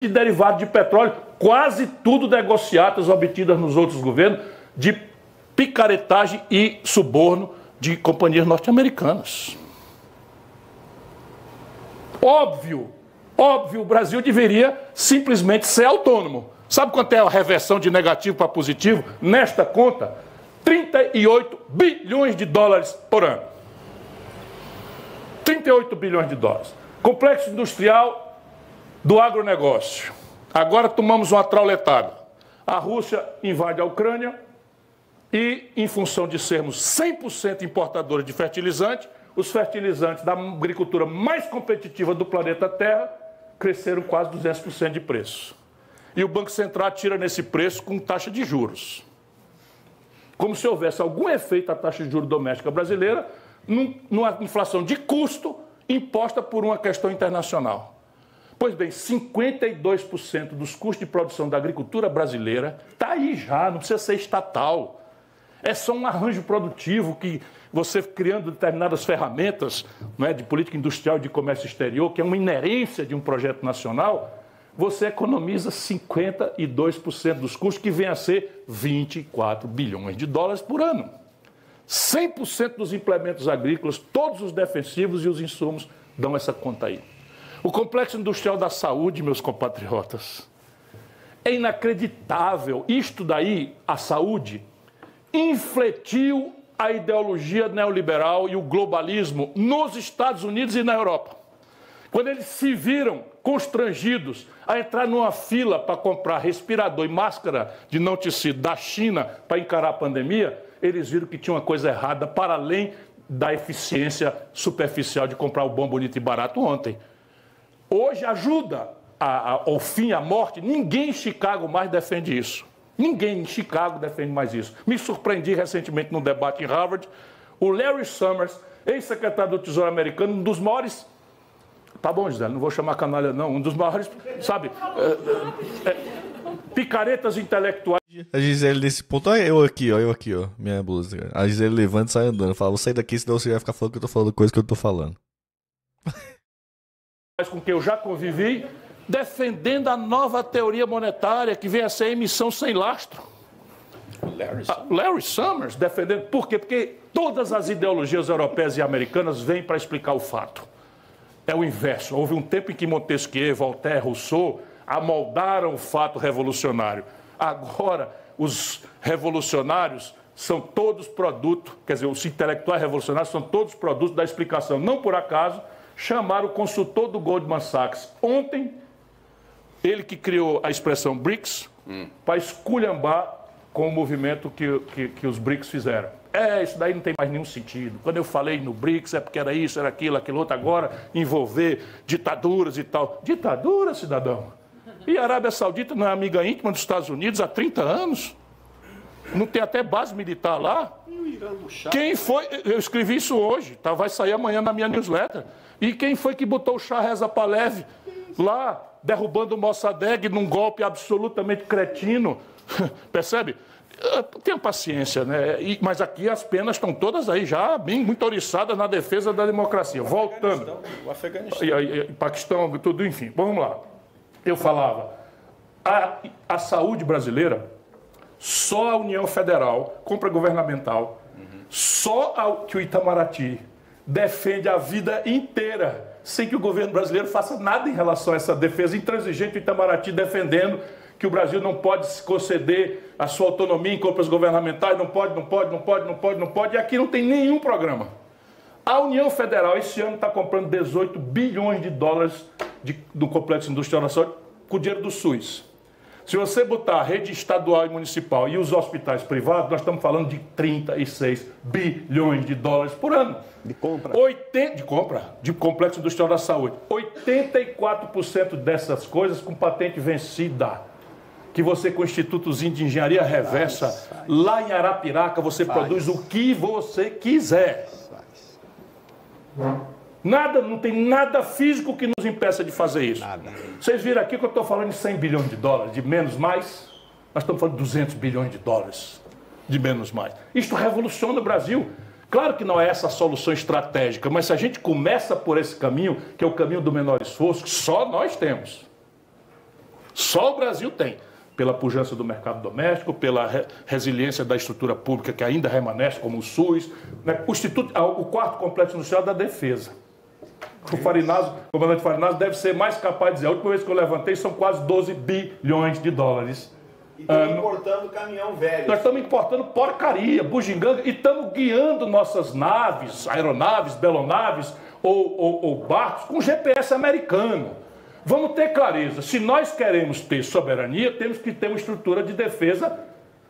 de derivados de petróleo, quase tudo negociatas obtidas nos outros governos de picaretagem e suborno de companhias norte-americanas. Óbvio, o Brasil deveria simplesmente ser autônomo. Sabe quanto é a reversão de negativo para positivo nesta conta? 38 bilhões de dólares por ano. 38 bilhões de dólares. Complexo industrial do agronegócio. Agora tomamos uma trauletada. A Rússia invade a Ucrânia e, em função de sermos 100% importadores de fertilizante, os fertilizantes da agricultura mais competitiva do planeta Terra cresceram quase 200% de preço. E o Banco Central tira nesse preço com taxa de juros. Como se houvesse algum efeito da taxa de juros doméstica brasileira numa inflação de custo imposta por uma questão internacional. Pois bem, 52% dos custos de produção da agricultura brasileira está aí já, não precisa ser estatal. É só um arranjo produtivo que você, criando determinadas ferramentas, né, de política industrial e de comércio exterior, que é uma inerência de um projeto nacional, você economiza 52% dos custos, que vem a ser 24 bilhões de dólares por ano. 100% dos implementos agrícolas, todos os defensivos e os insumos dão essa conta aí. O complexo industrial da saúde, meus compatriotas, é inacreditável. Isto daí, a saúde, infletiu a ideologia neoliberal e o globalismo nos Estados Unidos e na Europa. Quando eles se viram constrangidos a entrar numa fila para comprar respirador e máscara de não tecido da China para encarar a pandemia, eles viram que tinha uma coisa errada para além da eficiência superficial de comprar o bom, bonito e barato ontem. Hoje ajuda ao fim, à morte. Ninguém em Chicago mais defende isso. Ninguém em Chicago defende mais isso. Me surpreendi recentemente num debate em Harvard. O Larry Summers, ex-secretário do Tesouro americano, um dos maiores... Tá bom, José, não vou chamar canalha não. Um dos maiores, sabe, picaretas intelectuais. A Gisele nesse ponto, olha eu aqui, ó, minha blusa. A Gisele levanta e sai andando. Fala, vou sair daqui, senão você vai ficar falando que eu tô falando coisa que eu tô falando. Com quem eu já convivi, defendendo a nova teoria monetária, que vem a ser emissão sem lastro. Larry Summers defendendo. Por quê? Porque todas as ideologias europeias e americanas vêm para explicar o fato. É o inverso. Houve um tempo em que Montesquieu, Voltaire, Rousseau amoldaram o fato revolucionário. Agora, os revolucionários são todos produto, quer dizer, os intelectuais revolucionários são todos produtos da explicação. Não por acaso, chamaram o consultor do Goldman Sachs ontem, ele que criou a expressão BRICS, para esculhambar com o movimento que os BRICS fizeram. Isso daí não tem mais nenhum sentido. Quando eu falei no BRICS é porque era isso, era aquilo outro, agora envolver ditaduras e tal. Ditadura, cidadão? E a Arábia Saudita não é amiga íntima dos Estados Unidos há 30 anos? Não tem até base militar lá? Quem foi? Eu escrevi isso hoje, tá? Vai sair amanhã na minha newsletter. E quem foi que botou o Shah Reza Pahlavi lá, derrubando o Mossadegh num golpe absolutamente cretino? Percebe? Tenha paciência, né? Mas aqui as penas estão todas aí já bem muito oriçadas na defesa da democracia. Voltando. O Afeganistão. Paquistão, tudo, enfim. Vamos lá. Eu falava, a saúde brasileira, só a União Federal, compra governamental, só que o Itamaraty defende a vida inteira, sem que o governo brasileiro faça nada em relação a essa defesa intransigente, o Itamaraty defendendo que o Brasil não pode se conceder a sua autonomia em compras governamentais, não pode, e aqui não tem nenhum programa. A União Federal, esse ano, está comprando 18 bilhões de dólares do Complexo Industrial da Saúde com dinheiro do SUS. Se você botar a rede estadual e municipal e os hospitais privados, nós estamos falando de 36 bilhões de dólares por ano. De compra. De Complexo Industrial da Saúde. 84% dessas coisas com patente vencida. Que você, com institutozinho de engenharia reversa, lá em Arapiraca, você produz o que você quiser. Nada, não tem nada físico que nos impeça de fazer isso. Nada. Vocês viram aqui que eu estou falando de 100 bilhões de dólares, de menos mais. Nós estamos falando de 200 bilhões de dólares, de menos mais. Isto revoluciona o Brasil. Claro que não é essa a solução estratégica, mas se a gente começa por esse caminho, que é o caminho do menor esforço, que só nós temos. Só o Brasil tem. Pela pujança do mercado doméstico, pela resiliência da estrutura pública que ainda remanesce, como o SUS, né? O quarto complexo industrial da defesa. O comandante Farinazzo deve ser mais capaz de dizer. A última vez que eu levantei são quase 12 bilhões de dólares. E estamos importando caminhão velho. Nós estamos importando porcaria, bugiganga, e estamos guiando nossas naves, aeronaves, belonaves ou barcos com GPS americano. Vamos ter clareza, se nós queremos ter soberania, temos que ter uma estrutura de defesa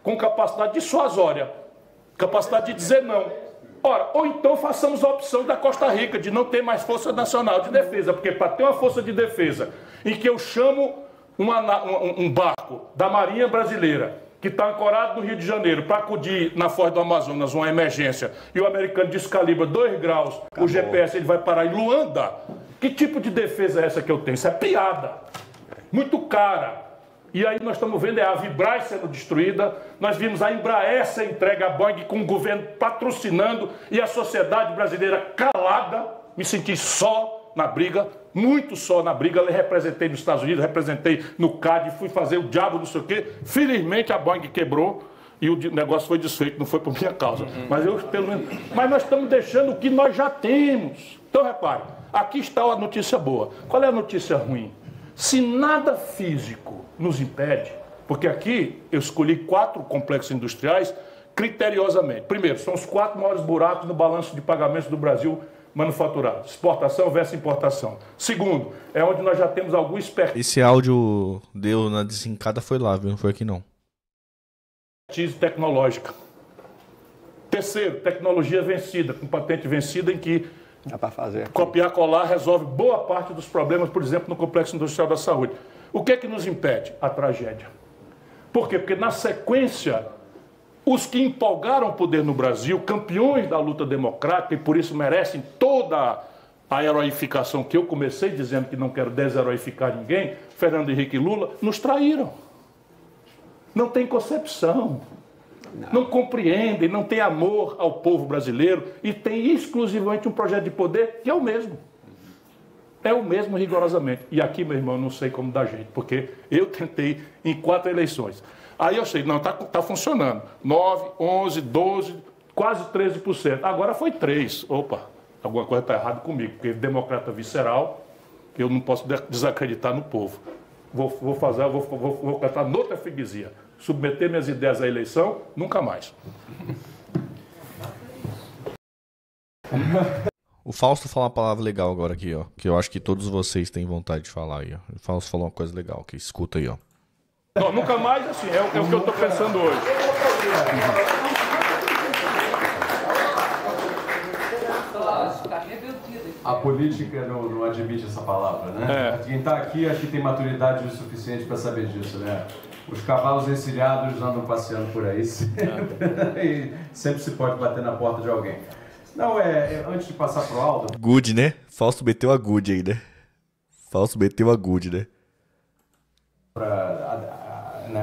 com capacidade dissuasória, capacidade de dizer não. Ora, ou então façamos a opção da Costa Rica, de não ter mais Força Nacional de Defesa, porque para ter uma força de defesa em que eu chamo um barco da Marinha Brasileira, que está ancorado no Rio de Janeiro, para acudir na Foz do Amazonas uma emergência, e o americano descalibra 2 graus, o GPS ele vai parar em Luanda. Que tipo de defesa é essa que eu tenho? Isso é piada. Muito cara. E aí nós estamos vendo a Vibraz sendo destruída, nós vimos a Embraer ser entregue à Boeing com o governo patrocinando e a sociedade brasileira calada. Me senti só na briga, muito só na briga. Eu representei nos Estados Unidos, representei no CAD, fui fazer o diabo, não sei o quê. Felizmente a Boeing quebrou e o negócio foi desfeito, não foi por minha causa. Mas nós estamos deixando o que nós já temos. Então repare, aqui está a notícia boa. Qual é a notícia ruim? Se nada físico nos impede, porque aqui eu escolhi 4 complexos industriais criteriosamente. Primeiro, são os 4 maiores buracos no balanço de pagamentos do Brasil manufaturado. Exportação versus importação. Segundo, é onde nós já temos algum expertise. Esse áudio deu na desencada foi lá, viu? Não foi aqui não. Tecnológica. Terceiro, tecnologia vencida, com patente vencida em que dá para fazer. Copiar, colar resolve boa parte dos problemas, por exemplo, no Complexo Industrial da Saúde. O que é que nos impede? A tragédia. Por quê? Porque na sequência, os que empolgaram o poder no Brasil, campeões da luta democrática, e por isso merecem toda a heroificação que eu comecei dizendo que não quero desheroificar ninguém, Fernando Henrique e Lula, nos traíram. Não tem concepção. Não compreendem, não tem amor ao povo brasileiro e tem exclusivamente um projeto de poder que é o mesmo. É o mesmo rigorosamente. E aqui, meu irmão, eu não sei como dar jeito, porque eu tentei em 4 eleições. Aí eu sei, não, está funcionando. 9, 11, 12, quase 13%. Agora foi 3%. Opa, alguma coisa está errada comigo, porque democrata visceral, eu não posso desacreditar no povo. Vou cantar noutra freguesia. Submeter minhas ideias à eleição, nunca mais. O Fausto falou uma palavra legal agora aqui, ó. Que eu acho que todos vocês têm vontade de falar aí, ó. O Fausto falou uma coisa legal aqui, escuta aí, ó. Não, nunca mais, assim, é o que eu estou pensando hoje. A política não admite essa palavra, né? Quem está aqui acho que tem maturidade o suficiente para saber disso, né? Os cavalos encilhados andam passeando por aí e sempre se pode bater na porta de alguém. Não, antes de passar pro Aldo... Good, né? Fausto meteu a good aí, né? Fausto meteu a good, né? Para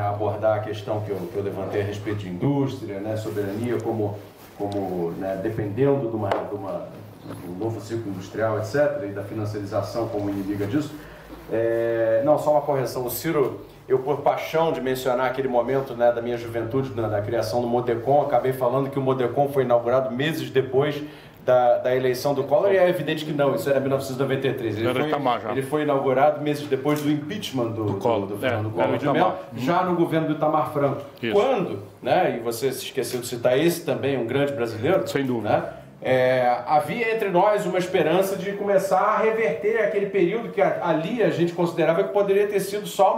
abordar a questão que eu levantei a respeito de indústria, né? Soberania, como né, dependendo de um novo ciclo industrial, etc., e da financiarização como inimiga disso. Não, só uma correção. O Ciro... Eu, por paixão de mencionar aquele momento, né, da minha juventude, da criação do Modecon, acabei falando que o Modecon foi inaugurado meses depois da eleição do Collor, e é evidente que não, isso era 1993. Ele foi inaugurado meses depois do impeachment do Fernando Collor de Mello, já no governo do Itamar Franco. Isso. Quando, né, e você se esqueceu de citar esse também, um grande brasileiro, sem dúvida, né, havia entre nós uma esperança de começar a reverter aquele período que ali a gente considerava que poderia ter sido só